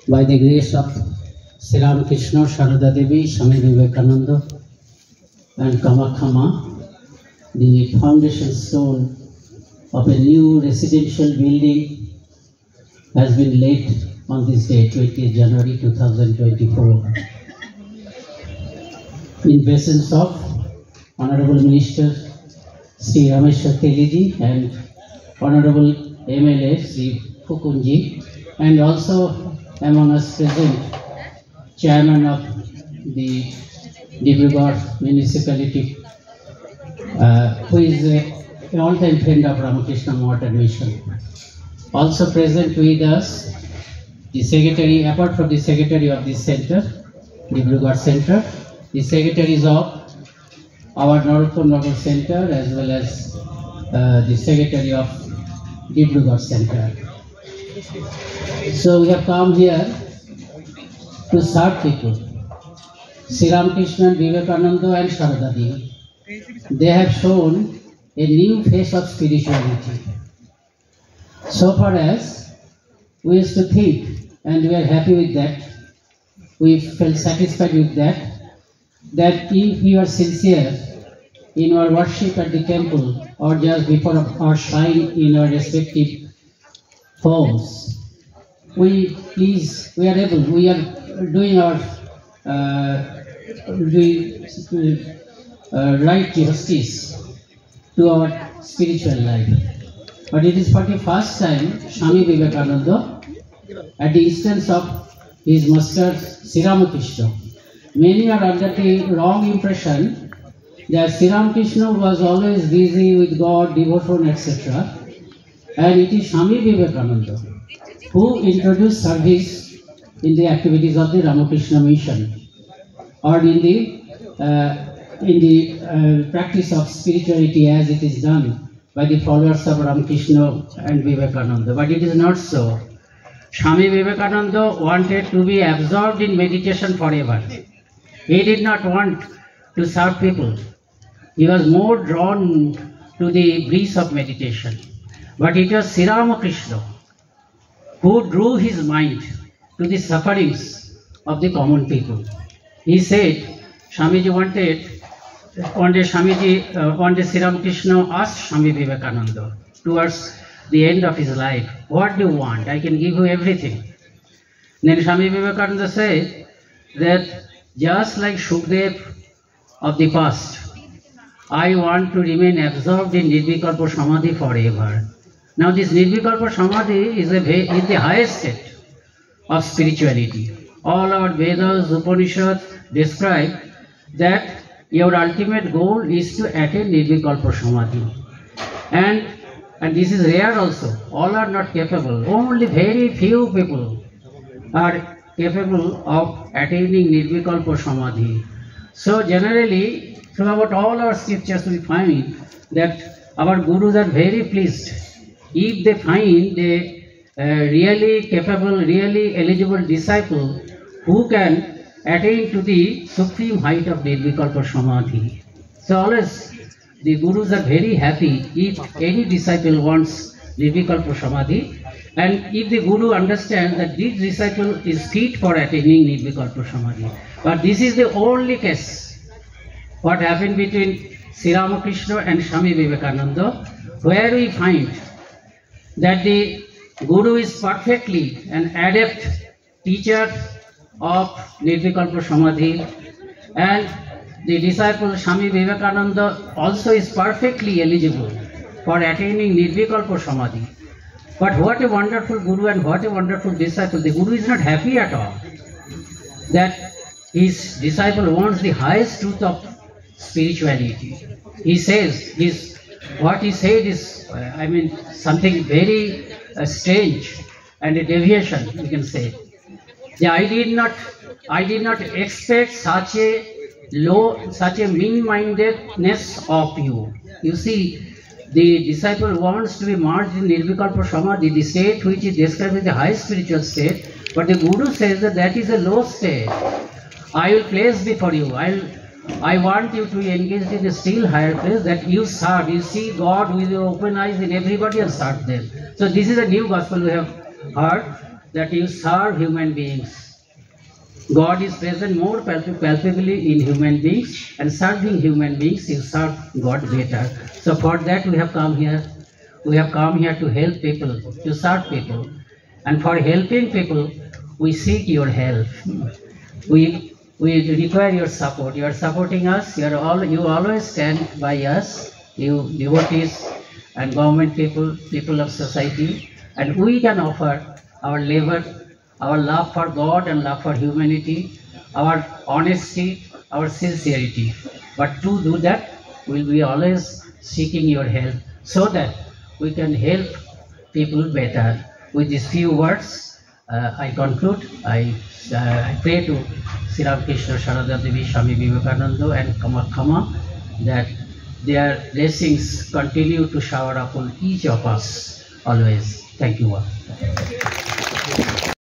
by the grace of Sri Ramakrishna, Sharada Devi, Swami Vivekananda and Kamakhama, the foundation stone of a new residential building has been laid on this day, 20th January 2024. In presence of Honorable Minister Sri Rameshwar Teliji and Honorable MLA Sri Fukunji, and also among us present Chairman of the Dibrugarh Municipality, who is an all-time friend of Ramakrishna Water Mission. Also present with us, the Secretary, apart from the Secretary of this center, Dibrugarh Center, the Secretaries of our Narottam Nagar Center as well as the Secretary of Dibrugarh Center. So we have come here to serve people. Sri Ramakrishna, Vivekananda and Sharada Devi, they have shown a new face of spirituality. So far as we used to think, and we are happy with that, we felt satisfied with that, that if you are sincere in our worship at the temple or just before our shrine in our respective homes, we are doing our right justice to our spiritual life. But it is for the first time, Swami Vivekananda, at the instance of his master Sri Ramakrishna, many are under the wrong impression that Sri Ramakrishna was always busy with God, devotion, etc. And it is Swami Vivekananda who introduced service in the activities of the Ramakrishna Mission, or in the practice of spirituality as it is done by the followers of Ramakrishna and Vivekananda. But it is not so. Swami Vivekananda wanted to be absorbed in meditation forever. He did not want to serve people. He was more drawn to the bliss of meditation. But it was Sri Ramakrishna who drew his mind to the sufferings of the common people. He said, Swamiji one day Sri Ramakrishna asked Swami Vivekananda towards the end of his life, what do you want? I can give you everything. Then Swami Vivekananda said that just like Shukdev of the past, I want to remain absorbed in Nirvikalpa Samadhi forever. Now this Nirvikalpa Samadhi is the highest state of spirituality. All our Vedas, Upanishads describe that your ultimate goal is to attain Nirvikalpa Samadhi. And this is rare also. All are not capable. Only very few people are capable of attaining Nirvikalpa Samadhi. So generally, throughout all our scriptures we find that our gurus are very pleased if they find a really capable, really eligible disciple who can attain to the supreme height of Nirvikalpa Samadhi. So always the gurus are very happy if any disciple wants Nirvikalpa Samadhi, and if the guru understands that this disciple is fit for attaining Nirvikalpa Samadhi. But this is the only case what happened between Sri Ramakrishna and Swami Vivekananda, where we find that the guru is perfectly an adept teacher of Nirvikalpa Samadhi, and the disciple Swami Vivekananda also is perfectly eligible for attaining Nirvikalpa Samadhi. But what a wonderful guru and what a wonderful disciple. The guru is not happy at all that his disciple wants the highest truth of spirituality. He says, what he said is, something very strange and a deviation, you can say. I did not expect such a mean-mindedness of you. You see, the disciple wants to be merged in Nirvikalpa Samadhi, the state which is described as the high spiritual state, but the Guru says that is a low state. I will place before you. I want you to engage in a still higher place, that you serve. You see God with your open eyes in everybody and serve them. So this is a new gospel we have heard. that you serve human beings. God is present more palpably in human beings, and serving human beings, you serve God better. So for that we have come here. We have come here to help people, to serve people. And for helping people, we seek your help. We require your support. You are supporting us. You always stand by us, you devotees and government people, people of society. And we can offer our labor, our love for God and love for humanity, our honesty, our sincerity. But to do that, we'll be always seeking your help so that we can help people better. With these few words, I conclude. I pray to Sri Ramakrishna, Sharada Devi, Swami Vivekananda and Kamakhama that their blessings continue to shower upon each of us always. Thank you all.